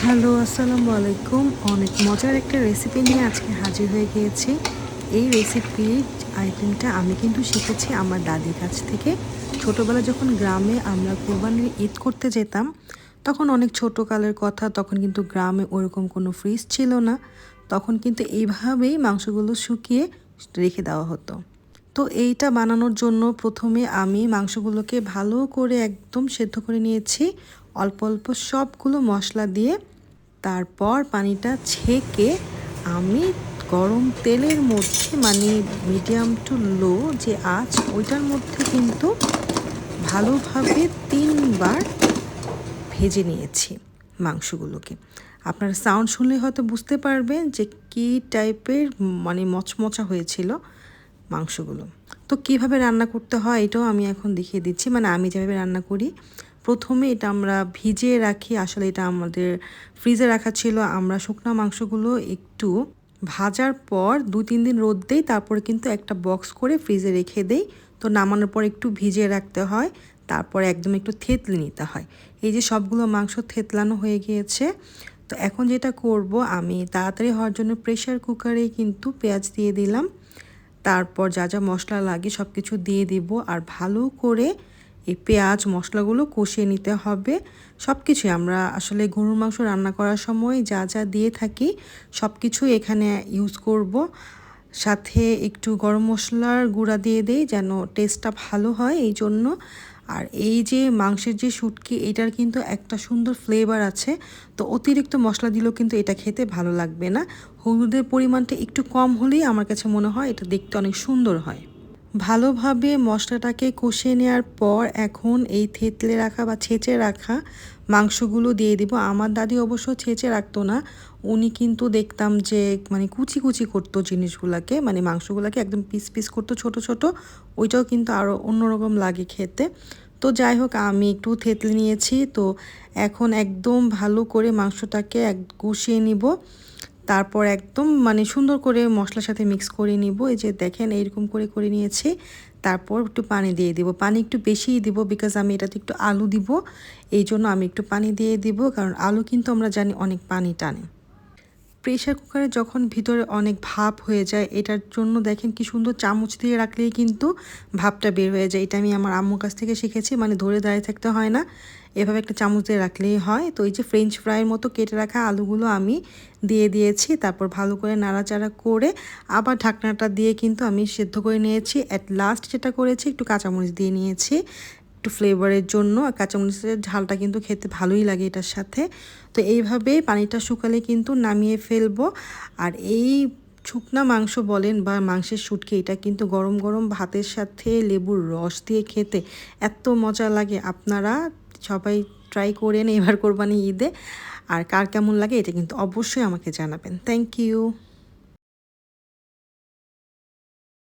Hello, আসসালামু আলাইকুম। অনেক মজার একটা রেসিপি নিয়ে আজকে হাজির হয়ে গিয়েছি। এই রেসিপির আইটেমটা আমি কিন্তু শিখেছি আমার দাদির কাছ থেকে। ছোটোবেলায় যখন গ্রামে আমরা কোরবানির ঈদ করতে যেতাম, তখন অনেক ছোটোকালের কথা, তখন কিন্তু গ্রামে ওরকম কোনো ফ্রিজ ছিল না। তখন কিন্তু এইভাবেই মাংসগুলো শুকিয়ে রেখে দেওয়া হতো। তো এইটা বানানোর জন্য প্রথমে আমি মাংসগুলোকে ভালো করে একদম সেদ্ধ করে নিয়েছি, অল্প অল্প সবগুলো মশলা দিয়ে। তারপর পানিটা ছেঁকে আমি গরম তেলের মধ্যে মানে মিডিয়াম টু লো যে আঁচ ওইটার মধ্যে কিন্তু ভালোভাবে 3 বার ভেজে নিয়েছি মাংসগুলোকে। আপনারা সাউন্ড শুনলে হয়তো বুঝতে পারবেন যে কী টাইপের মানে মচমচা হয়েছিল মাংসগুলো। তো কিভাবে রান্না করতে হয় এটাও আমি এখন দেখিয়ে দিচ্ছি, মানে আমি যেভাবে রান্না করি। প্রথমে এটা আমরা ভিজিয়ে রাখি, আসলে এটা আমাদের ফ্রিজে রাখা ছিল। আমরা শুকনো মাংসগুলো একটু ভাজার পর 2-3 দিন রোদ দেই, তারপরে কিন্তু একটা বক্স করে ফ্রিজে রেখে দেই। তো নামানোর পর একটু ভিজিয়ে রাখতে হয়, তারপরে একদম একটু থেতলে নিতে হয়। এই যে সবগুলো মাংস থেতলানো হয়ে গিয়েছে। তো এখন যেটা করব, আমি তাড়াতাড়ি হওয়ার জন্য প্রেশার কুকারে কিন্তু পেঁয়াজ দিয়ে দিলাম। তারপর যা যা মশলা লাগে সব কিছু দিয়ে দিব, আর ভালো করে এই পেঁয়াজ মশলাগুলো কষিয়ে নিতে হবে। সব কিছুই আমরা আসলে গরুর মাংস রান্না করার সময় যা যা দিয়ে থাকি সব কিছুই এখানে ইউজ করব। সাথে একটু গরম মশলার গুঁড়া দিয়ে দেই যেন টেস্টটা ভালো হয় এই জন্য। আর এই যে মাংসের যে শুটকি, এটার কিন্তু একটা সুন্দর ফ্লেভার আছে। তো অতিরিক্ত মশলা দিলেও কিন্তু এটা খেতে ভালো লাগবে না। হলুদের পরিমাণটা একটু কম হলেই আমার কাছে মনে হয় এটা দেখতে অনেক সুন্দর হয়। ভালোভাবে মশলাটাকে কষিয়ে নেওয়ার পর এখন এই থেতলে রাখা বা ছেঁচে রাখা মাংসগুলো দিয়ে দিব। আমার দাদি অবশ্য ছেঁচে রাখতো না, উনি কিন্তু দেখতাম যে মানে কুচি কুচি করতো জিনিসগুলোকে, মানে মাংসগুলোকে একদম পিস পিস করতো ছোট ছোট। ওইটাও কিন্তু আরও অন্যরকম লাগে খেতে। তো যাই হোক, আমি একটু থেতলে নিয়েছি। তো এখন একদম ভালো করে মাংসটাকে কষিয়ে নিব। তারপর একদম মানে সুন্দর করে মশলার সাথে মিক্স করে নিব। এই যে দেখেন এইরকম করে করে নিয়েছি। তারপর একটু পানি দিয়ে দিব, পানি একটু বেশিই দিব বিকজ আমি এটাতে একটু আলু দিব। এই জন্য আমি একটু পানি দিয়ে দিব, কারণ আলু কিন্তু আমরা জানি অনেক পানি টানে। প্রেশার কুকারে যখন ভিতরে অনেক ভাপ হয়ে যায়, এটার জন্য দেখেন কি সুন্দর চামচ দিয়ে রাখলেই কিন্তু ভাপটা বের হয়ে যায়। এটা আমি আমার আম্মুর কাছ থেকে শিখেছি, মানে ধরে দাঁড়িয়ে থাকতে হয় না, এভাবে একটা চামচ দিয়ে রাখলেই হয়। তো এই যে ফ্রেঞ্চ ফ্রাইয়ের মতো কেটে রাখা আলুগুলো আমি দিয়ে দিয়েছি, তারপর ভালো করে নাড়াচাড়া করে আবার ঢাকনাটা দিয়ে কিন্তু আমি সেদ্ধ করে নিয়েছি। অ্যাট লাস্ট যেটা করেছি, একটু কাঁচামরিচ দিয়ে নিয়েছি একটু ফ্লেভারের জন্য। আর কাঁচামরিচের ঝালটা কিন্তু খেতে ভালোই লাগে এটার সাথে। তো এইভাবে পানিটা শুকালে কিন্তু নামিয়ে ফেলবো। আর এই শুকনা মাংস বলেন বা মাংসের শুটকি, এটা কিন্তু গরম গরম ভাতের সাথে লেবুর রস দিয়ে খেতে এত মজা লাগে। আপনারা সবাই ট্রাই করেন এবার কোরবানি ঈদে। আর কার কেমন লাগে এটা কিন্তু অবশ্যই আমাকে জানাবেন। Thank you.